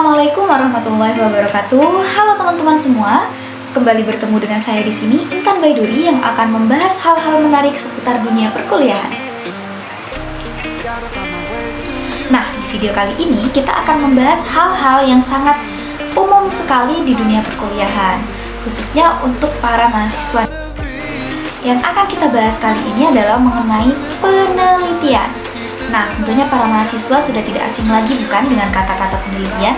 Assalamualaikum warahmatullahi wabarakatuh. Halo teman-teman semua, kembali bertemu dengan saya di sini, Intan Baiduri, yang akan membahas hal-hal menarik seputar dunia perkuliahan. Nah, di video kali ini kita akan membahas hal-hal yang sangat umum sekali di dunia perkuliahan, khususnya untuk para mahasiswa. Yang akan kita bahas kali ini adalah mengenai penelitian. Nah, tentunya para mahasiswa sudah tidak asing lagi bukan dengan kata-kata penelitian.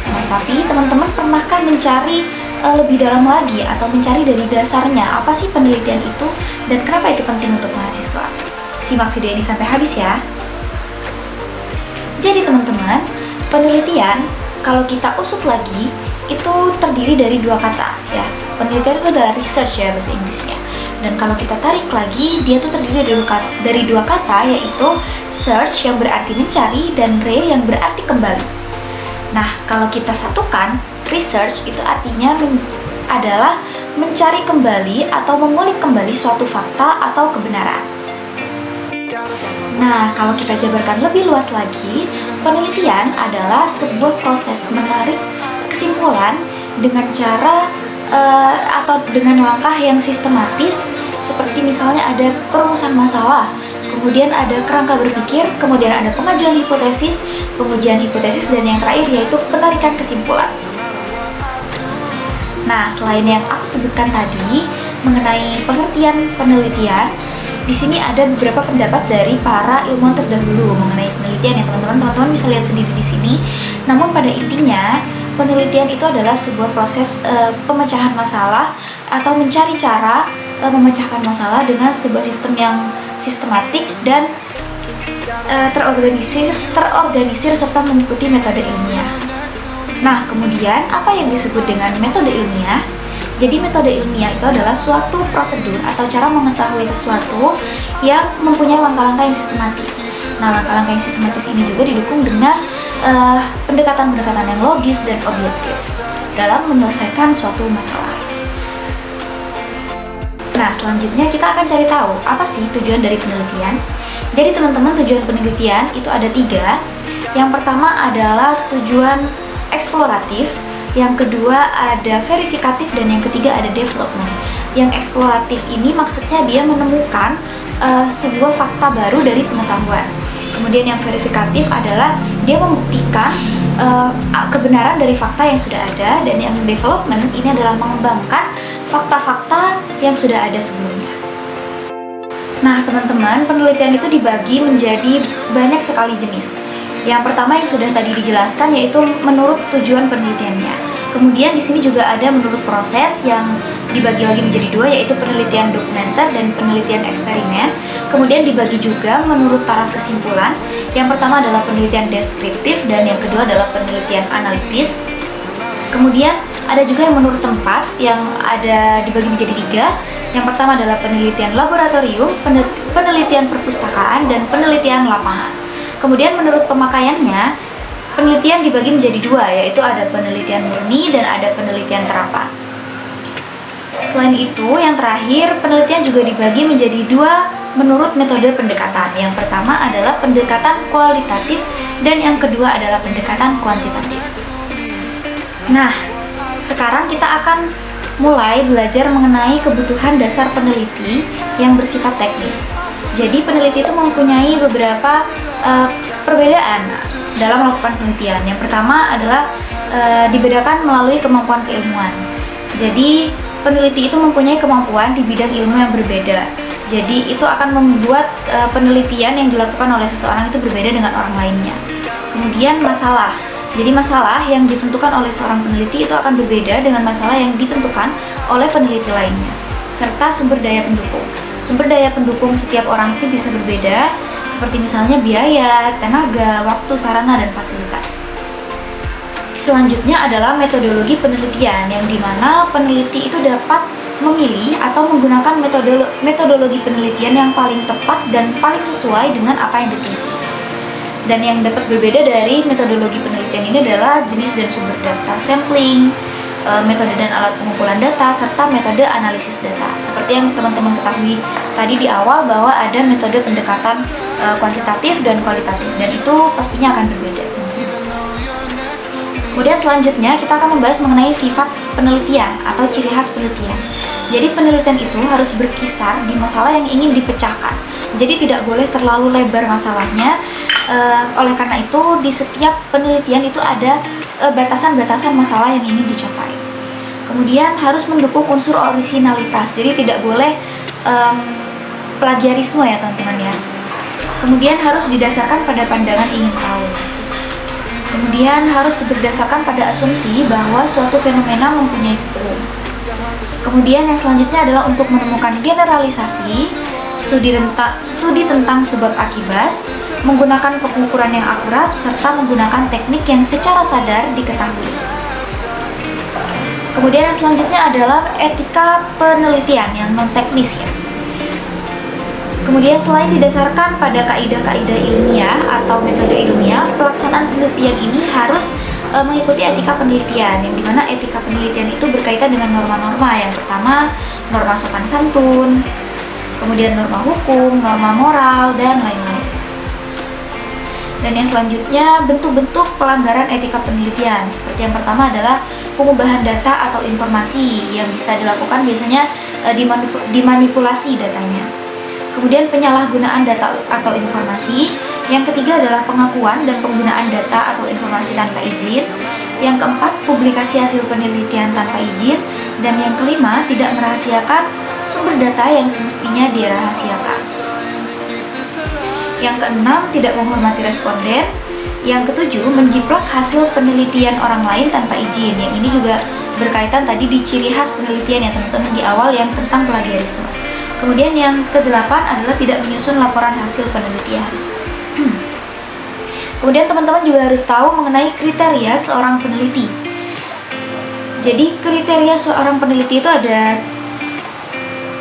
Nah, tapi teman-teman pernahkah mencari lebih dalam lagi atau mencari dari dasarnya apa sih penelitian itu dan kenapa itu penting untuk mahasiswa? Simak video ini sampai habis ya. Jadi teman-teman, penelitian kalau kita usut lagi itu terdiri dari dua kata ya. Penelitian itu adalah research ya bahasa Inggrisnya. Dan kalau kita tarik lagi, dia tuh terdiri dari dua kata, yaitu search yang berarti mencari dan re yang berarti kembali. Nah, kalau kita satukan, research itu artinya adalah mencari kembali atau mengulik kembali suatu fakta atau kebenaran. Nah, kalau kita jabarkan lebih luas lagi, penelitian adalah sebuah proses menarik kesimpulan dengan cara atau dengan langkah yang sistematis, seperti misalnya ada perumusan masalah, kemudian ada kerangka berpikir, kemudian ada pengajuan hipotesis, pengujian hipotesis, dan yang terakhir yaitu penarikan kesimpulan. Nah, selain yang aku sebutkan tadi mengenai pengertian penelitian, di sini ada beberapa pendapat dari para ilmuwan terdahulu mengenai penelitian ya teman-teman. Teman-teman bisa lihat sendiri di sini. Namun pada intinya penelitian itu adalah sebuah proses pemecahan masalah atau mencari cara memecahkan masalah dengan sebuah sistem yang sistematik dan terorganisir serta mengikuti metode ilmiah. Nah, kemudian apa yang disebut dengan metode ilmiah? Jadi metode ilmiah itu adalah suatu prosedur atau cara mengetahui sesuatu yang mempunyai langkah-langkah yang sistematis. Nah, langkah-langkah yang sistematis ini juga didukung dengan pendekatan-pendekatan yang logis dan objektif dalam menyelesaikan suatu masalah. Nah, selanjutnya kita akan cari tahu apa sih tujuan dari penelitian. Jadi teman-teman, tujuan penelitian itu ada 3. Yang pertama adalah tujuan eksploratif, yang kedua ada verifikatif, dan yang ketiga ada development. Yang eksploratif ini maksudnya dia menemukan sebuah fakta baru dari pengetahuan. Kemudian yang verifikatif adalah dia membuktikan kebenaran dari fakta yang sudah ada, dan yang development ini adalah mengembangkan fakta-fakta yang sudah ada sebelumnya. Nah, teman-teman, penelitian itu dibagi menjadi banyak sekali jenis. Yang pertama yang sudah tadi dijelaskan yaitu menurut tujuan penelitiannya. Kemudian di sini juga ada menurut proses yang dibagi lagi menjadi 2, yaitu penelitian dokumenter dan penelitian eksperimen. Kemudian dibagi juga menurut taraf kesimpulan. Yang pertama adalah penelitian deskriptif dan yang kedua adalah penelitian analitis. Kemudian ada juga yang menurut tempat yang ada dibagi menjadi 3. Yang pertama adalah penelitian laboratorium, penelitian perpustakaan, dan penelitian lapangan. Kemudian menurut pemakaiannya, penelitian dibagi menjadi 2, yaitu ada penelitian murni dan ada penelitian terapan. Selain itu, yang terakhir, penelitian juga dibagi menjadi 2 menurut metode pendekatan. Yang pertama adalah pendekatan kualitatif dan yang kedua adalah pendekatan kuantitatif. Nah, sekarang kita akan mulai belajar mengenai kebutuhan dasar peneliti yang bersifat teknis. Jadi peneliti itu mempunyai beberapa perbedaan dalam melakukan penelitian. Yang pertama adalah dibedakan melalui kemampuan keilmuan. Jadi peneliti itu mempunyai kemampuan di bidang ilmu yang berbeda. Jadi itu akan membuat penelitian yang dilakukan oleh seseorang itu berbeda dengan orang lainnya. Kemudian masalah. Jadi masalah yang ditentukan oleh seorang peneliti itu akan berbeda dengan masalah yang ditentukan oleh peneliti lainnya. Serta sumber daya pendukung. Sumber daya pendukung setiap orang itu bisa berbeda, seperti misalnya biaya, tenaga, waktu, sarana, dan fasilitas. Selanjutnya adalah metodologi penelitian, yang dimana peneliti itu dapat memilih atau menggunakan metodologi penelitian yang paling tepat dan paling sesuai dengan apa yang diteliti. Dan yang dapat berbeda dari metodologi penelitian ini adalah jenis dan sumber data, sampling, metode dan alat pengumpulan data, serta metode analisis data. Seperti yang teman-teman ketahui tadi di awal bahwa ada metode pendekatan kuantitatif dan kualitatif, dan itu pastinya akan berbeda. Kemudian selanjutnya kita akan membahas mengenai sifat penelitian atau ciri khas penelitian. Jadi penelitian itu harus berkisar di masalah yang ingin dipecahkan. Jadi tidak boleh terlalu lebar masalahnya. Oleh karena itu di setiap penelitian itu ada batasan-batasan masalah yang ingin dicapai. Kemudian harus mendukung unsur orisinalitas. Jadi tidak boleh plagiarisme ya teman-teman ya. Kemudian harus didasarkan pada pandangan ingin tahu. Kemudian harus berdasarkan pada asumsi bahwa suatu fenomena mempunyai hukum. Kemudian yang selanjutnya adalah untuk menemukan generalisasi, studi tentang sebab akibat, menggunakan pengukuran yang akurat, serta menggunakan teknik yang secara sadar diketahui. Kemudian yang selanjutnya adalah etika penelitian yang non-teknis ya. Kemudian selain didasarkan pada kaidah-kaidah ilmiah atau metode ilmiah, pelaksanaan penelitian ini harus mengikuti etika penelitian, yang dimana etika penelitian itu berkaitan dengan norma-norma. Yang pertama, norma sopan santun, kemudian norma hukum, norma moral, dan lain-lain. Dan yang selanjutnya, bentuk-bentuk pelanggaran etika penelitian. Seperti yang pertama adalah pengubahan data atau informasi yang bisa dilakukan biasanya dimanipulasi datanya. Kemudian penyalahgunaan data atau informasi. Yang ketiga adalah pengakuan dan penggunaan data atau informasi tanpa izin. Yang keempat, publikasi hasil penelitian tanpa izin. Dan yang kelima, tidak merahasiakan sumber data yang semestinya dirahasiakan. Yang keenam, tidak menghormati responden. Yang ketujuh, menjiplak hasil penelitian orang lain tanpa izin. Yang ini juga berkaitan tadi di ciri khas penelitian ya teman-teman di awal yang tentang plagiarisme. Kemudian yang kedelapan adalah tidak menyusun laporan hasil penelitian. Kemudian teman-teman juga harus tahu mengenai kriteria seorang peneliti. Jadi kriteria seorang peneliti itu ada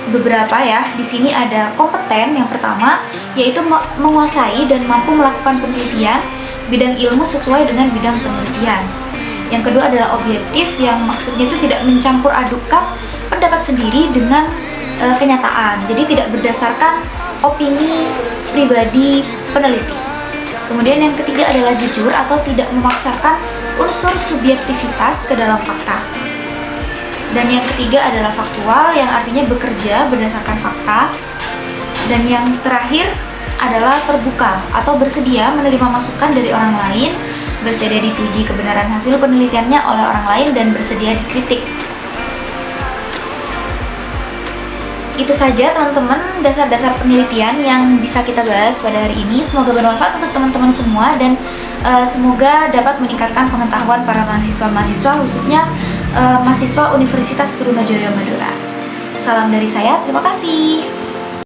beberapa ya. Di sini ada kompeten yang pertama, yaitu menguasai dan mampu melakukan penelitian bidang ilmu sesuai dengan bidang penelitian. Yang kedua adalah objektif, yang maksudnya itu tidak mencampur adukan pendapat sendiri dengan kenyataan. Jadi tidak berdasarkan opini pribadi peneliti. Kemudian yang ketiga adalah jujur atau tidak memaksakan unsur subjektivitas ke dalam fakta. Dan yang ketiga adalah faktual, yang artinya bekerja berdasarkan fakta. Dan yang terakhir adalah terbuka atau bersedia menerima masukan dari orang lain, bersedia dipuji kebenaran hasil penelitiannya oleh orang lain, dan bersedia dikritik. Itu saja teman-teman dasar-dasar penelitian yang bisa kita bahas pada hari ini. Semoga bermanfaat untuk teman-teman semua dan semoga dapat meningkatkan pengetahuan para mahasiswa-mahasiswa, khususnya mahasiswa Universitas Trunojoyo Madura. Salam dari saya, terima kasih.